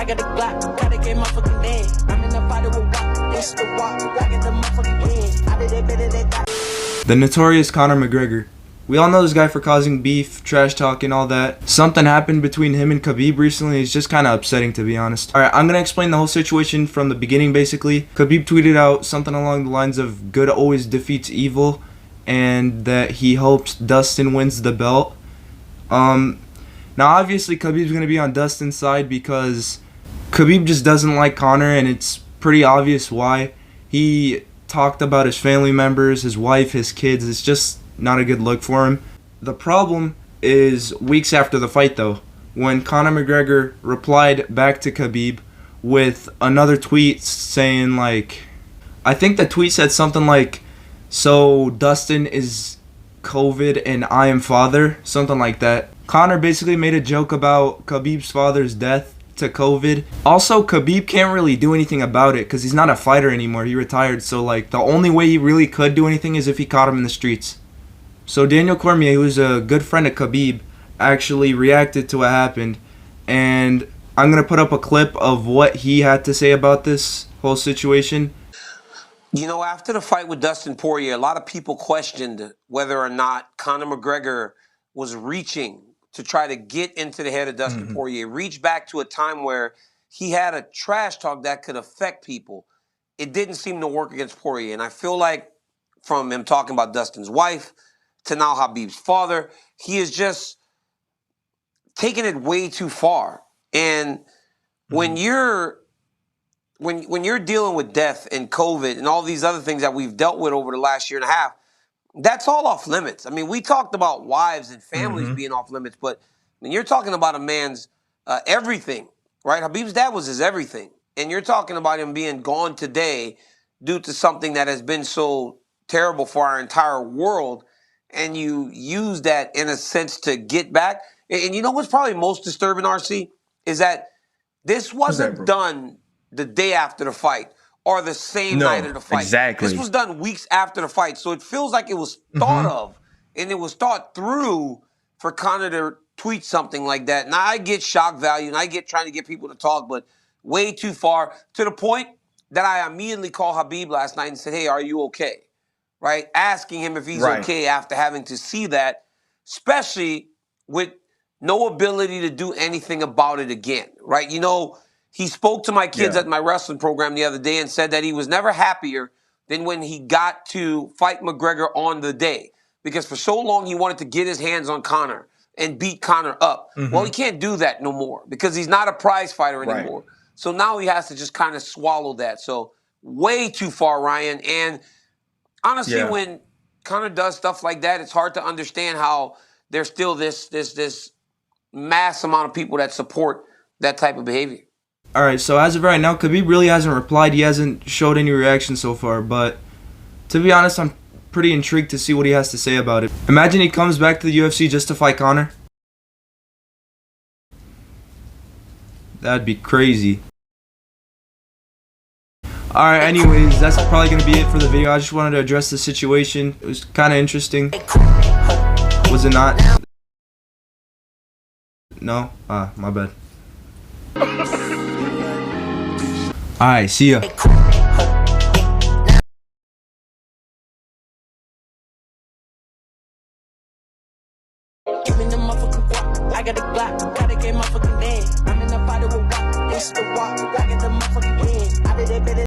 I got the Glock, gotta get motherfucking in. I'm in the fight with walk, it's the walk, I get the motherfucking in. I did it better than that. The notorious Conor McGregor. We all know this guy for causing beef, trash talk, and all that. Something happened between him and Khabib recently. It's just kind of upsetting, to be honest. Alright, I'm going to explain the whole situation from the beginning, basically. Khabib tweeted out something along the lines of good always defeats evil, and that he hopes Dustin wins the belt. Now, obviously, Khabib's going to be on Dustin's side because Khabib just doesn't like Conor, and it's pretty obvious why. He talked about his family members, his wife, his kids. It's just not a good look for him. The problem is weeks after the fight, though, when Conor McGregor replied back to Khabib with another tweet saying, like, I think the tweet said something like, so Dustin is COVID and I am father, something like that. Conor basically made a joke about Khabib's father's death to COVID. Also, Khabib can't really do anything about it because he's not a fighter anymore. He retired, so like the only way he really could do anything is if he caught him in the streets. So Daniel Cormier, who's a good friend of Khabib, actually reacted to what happened, and I'm going to put up a clip of what he had to say about this whole situation. You know, after the fight with Dustin Poirier, a lot of people questioned whether or not Conor McGregor was reaching to try to get into the head of Dustin Poirier, reach back to a time where he had a trash talk that could affect people. It didn't seem to work against Poirier, and I feel like from him talking about Dustin's wife to now Khabib's father, he is just taking it way too far. And when you're dealing with death and COVID and all these other things that we've dealt with over the last year and a half, that's all off limits. I mean, we talked about wives and families being off limits, but when you're talking about a man's everything, right? Khabib's dad was his everything. And you're talking about him being gone today due to something that has been so terrible for our entire world. And you use that in a sense to get back. And you know what's probably most disturbing, RC, is that this wasn't done the day after the fight or the same night of the fight. Exactly. This was done weeks after the fight. So it feels like it was thought of and it was thought through for Conor to tweet something like that. Now, I get shock value and I get trying to get people to talk, but way too far to the point that I immediately called Khabib last night and said, hey, are you okay? Right? Asking him if he's okay after having to see that, especially with no ability to do anything about it again, right? You know, he spoke to my kids at my wrestling program the other day and said that he was never happier than when he got to fight McGregor on the day. Because for so long he wanted to get his hands on Conor and beat Conor up. Well, he can't do that no more because he's not a prize fighter anymore. So now he has to just kind of swallow that. So way too far, Ryan. And honestly, when Conor does stuff like that, it's hard to understand how there's still this mass amount of people that support that type of behavior. All right, so as of right now, Khabib really hasn't replied. He hasn't showed any reaction so far, but to be honest, I'm pretty intrigued to see what he has to say about it. Imagine he comes back to the UFC just to fight Conor. That'd be crazy. Alright, anyways, that's probably going to be it for the video. I just wanted to address the situation. It was kind of interesting. Was it not? No? Ah, my bad. Alright, see ya. Give me the motherfucking guap. I got the Glock, gotta get motherfucking in. I'm in the fight with walk, it's the walk, I get the motherfucking in. I did it better.